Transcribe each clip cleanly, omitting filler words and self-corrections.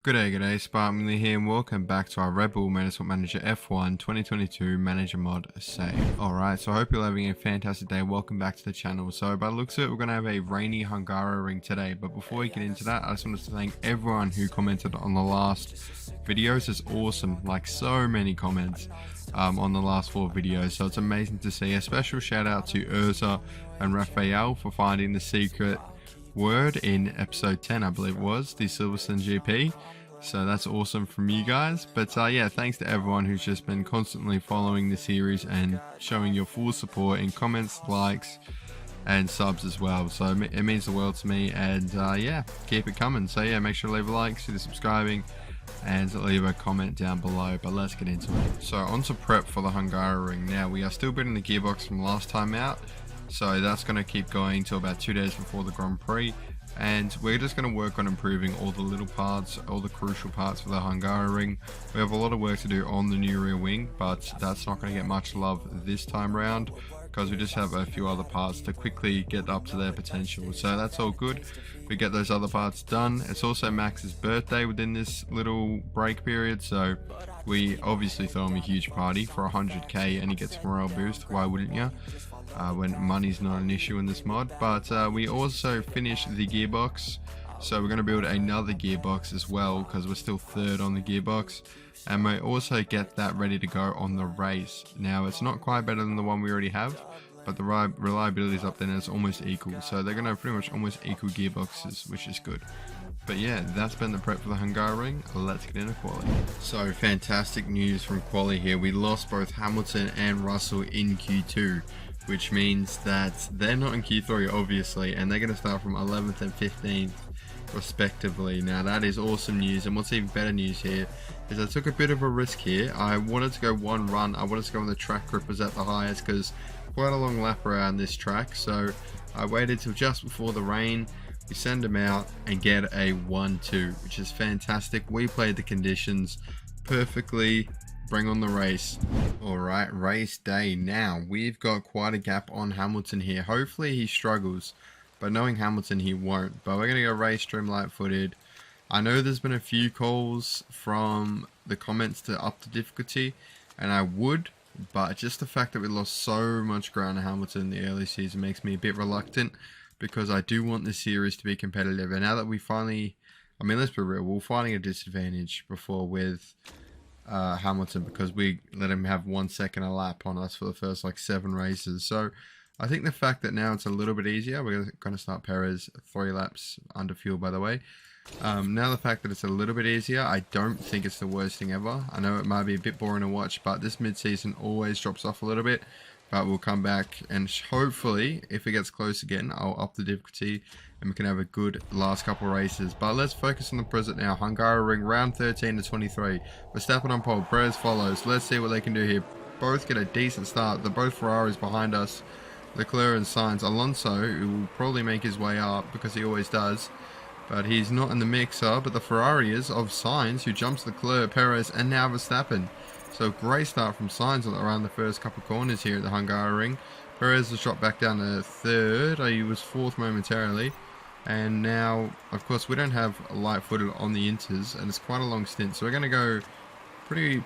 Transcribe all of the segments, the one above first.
Good day, Sparkly here, and welcome back to our Red Bull Motorsport Manager F1 2022 Manager Mod save. Alright, so I hope you're having a fantastic day. Welcome back to the channel. So by the looks of it, we're going to have a rainy Hungaroring today. But before we get into that, I just wanted to thank everyone who commented on the last videos. It's awesome, like so many comments on the last 4 videos. So it's amazing to see. A special shout out to Urza and Raphael for finding the secret word in episode 10, I believe it was, the Silverstone GP. So that's awesome from you guys. But yeah, thanks to everyone who's just been constantly following the series and showing your full support in comments, likes and subs as well. So it means the world to me, and yeah, keep it coming. So yeah, make sure to leave a like, consider subscribing and leave a comment down below. But let's get into it. So on to prep for the Hungaroring. Now we are still building the gearbox from last time out, so that's going to keep going till about 2 days before the Grand Prix, and we're just going to work on improving all the little parts, all the crucial parts for the Hungaroring. We have a lot of work to do on the new rear wing, but that's not going to get much love this time round because we just have a few other parts to quickly get up to their potential. So that's all good. We get those other parts done. It's also Max's birthday within this little break period, so we obviously throw him a huge party for 100k and he gets a morale boost. Why wouldn't you? When money's not an issue in this mod. But we also finished the gearbox, so we're going to build another gearbox as well because we're still third on the gearbox, and we also get that ready to go on the race. Now it's not quite better than the one we already have, but the reliability is up there and it's almost equal, so they're going to have pretty much almost equal gearboxes, which is good. But yeah, that's been the prep for the Hungaroring. Let's get into quali. So fantastic news from quali here. We lost both Hamilton and Russell in Q2, which means that they're not in Q3 obviously, and they're going to start from 11th and 15th respectively. Now that is awesome news, and what's even better news here is I took a bit of a risk here. I wanted to go one run. I wanted to go when the track grip was at the highest because quite a long lap around this track, so I waited till just before the rain. We send them out and get a 1-2, which is fantastic. We played the conditions perfectly. Bring on the race. Alright, race day. Now we've got quite a gap on Hamilton here. Hopefully he struggles, but knowing Hamilton he won't. But we're going to go race stream light footed. I know there's been a few calls from the comments to up the difficulty, and I would, but just the fact that we lost so much ground to Hamilton in the early season makes me a bit reluctant, because I do want this series to be competitive. And now that we finally, I mean, let's be real, we're finding a disadvantage before with Hamilton because we let him have 1 second a lap on us for the first like 7 races. So I think the fact that now it's a little bit easier, we're going to start Perez 3 laps under fuel, by the way. Now the fact that it's a little bit easier, I don't think it's the worst thing ever. I know it might be a bit boring to watch, but this mid-season always drops off a little bit. But we'll come back, and hopefully if it gets close again, I'll up the difficulty and we can have a good last couple races. But let's focus on the present now. Hungaroring round 13 to 23. Verstappen on pole, Perez follows. Let's see what they can do here. Both get a decent start. They're both Ferraris behind us, Leclerc and Sainz. Alonso, who will probably make his way up because he always does, but he's not in the mixer. But the Ferrari is of Sainz, who jumps Leclerc, Perez and now Verstappen. So great start from Sainz around the first couple corners here at the Hungaroring. Perez has dropped back down to 3rd. He was 4th momentarily. And now, of course, we don't have light footed on the inters, and it's quite a long stint. So we're going to go pretty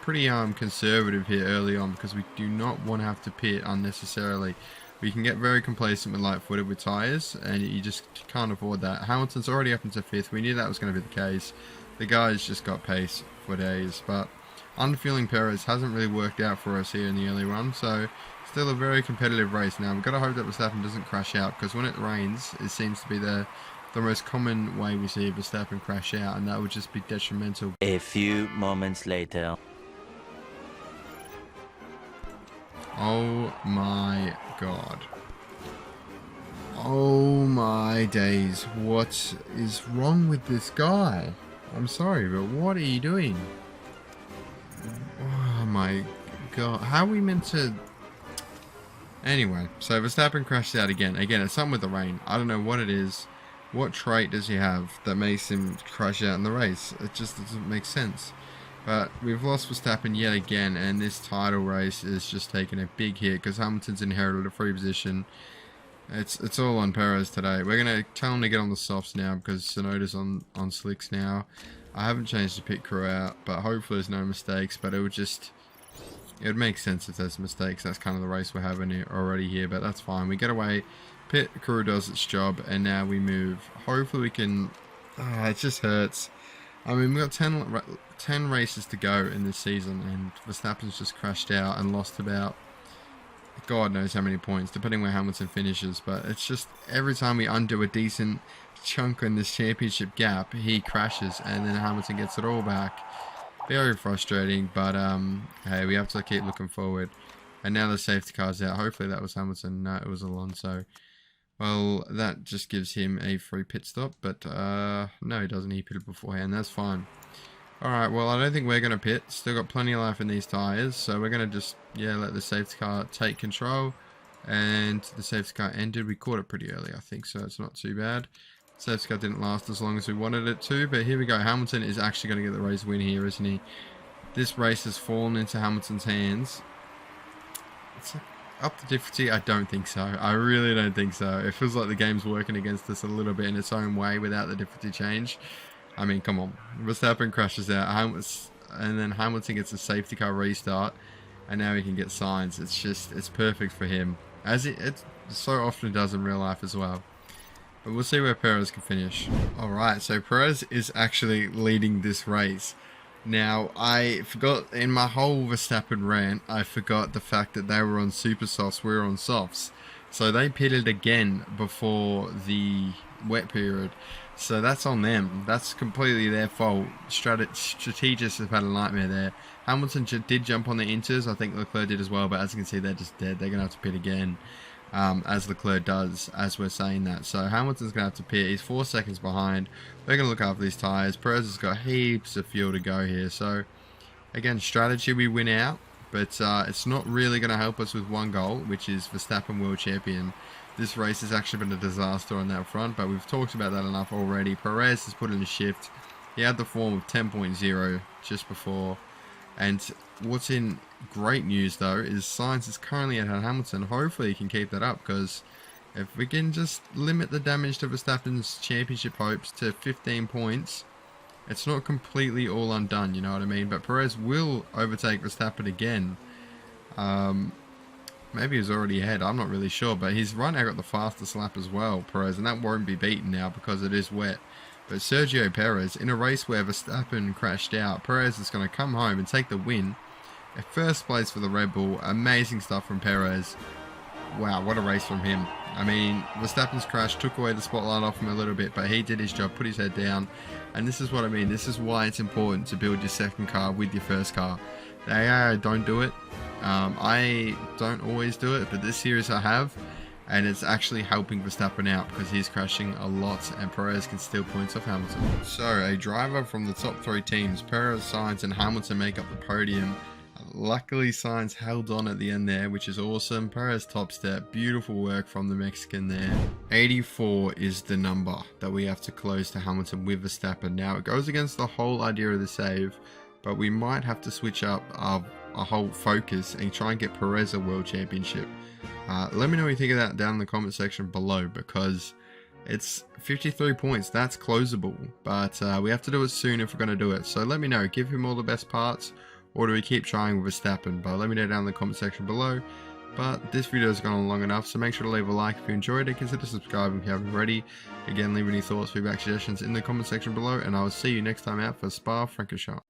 conservative here early on because we do not want to have to pit unnecessarily. We can get very complacent with light footed with tyres, and you just can't afford that. Hamilton's already up into 5th. We knew that was going to be the case. The guy's just got pace for days, but underfueling Perez hasn't really worked out for us here in the early run, so still a very competitive race. Now we've got to hope that Verstappen doesn't crash out, because when it rains it seems to be the most common way we see Verstappen crash out, and that would just be detrimental. A few moments later. Oh my god. Oh my days. What is wrong with this guy? I'm sorry, but what are you doing? Oh my god, how are we meant to... Anyway, so Verstappen crashed out again. Again, it's something with the rain. I don't know what it is. What trait does he have that makes him crash out in the race? It just doesn't make sense. But we've lost Verstappen yet again, and this title race is just taking a big hit because Hamilton's inherited a free position. It's all on Perez today. We're going to tell him to get on the softs now because Sonoda's on slicks now. I haven't changed the pit crew out, but hopefully there's no mistakes. But it would make sense if there's mistakes. That's kind of the race we're having here already here, but that's fine. We get away, pit crew does its job, and now we move. Hopefully we can... it just hurts. I mean, we've got 10 races to go in this season, and Verstappen's just crashed out and lost about God knows how many points, depending where Hamilton finishes. But it's just every time we undo a decent chunk in this championship gap, he crashes, and then Hamilton gets it all back. Very frustrating, but hey, we have to keep looking forward. And now the safety car's out. Hopefully that was Hamilton. No, it was Alonso. Well, that just gives him a free pit stop, but no, he doesn't. He pitted beforehand. That's fine. Alright, well, I don't think we're going to pit. Still got plenty of life in these tyres, so we're going to just, yeah, let the safety car take control. And the safety car ended. We caught it pretty early, I think, so it's not too bad. Safety car didn't last as long as we wanted it to, but here we go. Hamilton is actually going to get the race win here, isn't he? This race has fallen into Hamilton's hands. It's up the difficulty? I don't think so. I really don't think so. It feels like the game's working against us a little bit in its own way without the difficulty change. I mean, come on. Verstappen crashes out, and then Hamilton gets a safety car restart, and now he can get Sainz. It's perfect for him, as it so often does in real life as well. But we'll see where Perez can finish. Alright, so Perez is actually leading this race. Now, I forgot, in my whole Verstappen rant, I forgot the fact that they were on super softs, we were on softs. So they pitted again before the wet period. So that's on them. That's completely their fault. Strategists have had a nightmare there. Hamilton did jump on the inters. I think Leclerc did as well, but as you can see, they're just dead. They're going to have to pit again, as Leclerc does, as we're saying that. So Hamilton's going to have to pit. He's 4 seconds behind. They're going to look after these tyres. Perez has got heaps of fuel to go here. So, again, strategy, we win out. But it's not really going to help us with one goal, which is Verstappen World Champion. This race has actually been a disaster on that front, but we've talked about that enough already. Perez has put in a shift. He had the form of 10.0 just before. And what's in great news, though, is Sainz is currently at Hamilton. Hopefully he can keep that up, because if we can just limit the damage to Verstappen's championship hopes to 15 points, it's not completely all undone, you know what I mean? But Perez will overtake Verstappen again. Maybe he's already ahead, I'm not really sure, but he's right now got the fastest lap as well, Perez, and that won't be beaten now because it is wet. But Sergio Perez, in a race where Verstappen crashed out, Perez is going to come home and take the win. At first place for the Red Bull, amazing stuff from Perez. Wow, what a race from him. I mean, Verstappen's crash took away the spotlight off him a little bit, but he did his job, put his head down. And this is what I mean, this is why it's important to build your second car with your first car. The AI don't do it. I don't always do it, but this series I have, and it's actually helping Verstappen out because he's crashing a lot and Perez can steal points off Hamilton. So a driver from the top 3 teams, Perez, Sainz and Hamilton, make up the podium. Luckily Sainz held on at the end there, which is awesome. Perez top step, beautiful work from the Mexican there. 84 is the number that we have to close to Hamilton with Verstappen. Now it goes against the whole idea of the save, but we might have to switch up our whole focus and try and get Perez a world championship. Let me know what you think of that down in the comment section below, because it's 53 points. That's closable, but we have to do it soon if we're going to do it. So let me know, give him all the best parts, or do we keep trying with Verstappen? But let me know down in the comment section below. But this video has gone on long enough, so make sure to leave a like if you enjoyed it. Consider subscribing if you haven't already. Again, leave any thoughts, feedback, suggestions in the comment section below, and I will see you next time out for Spa-Francorchamps.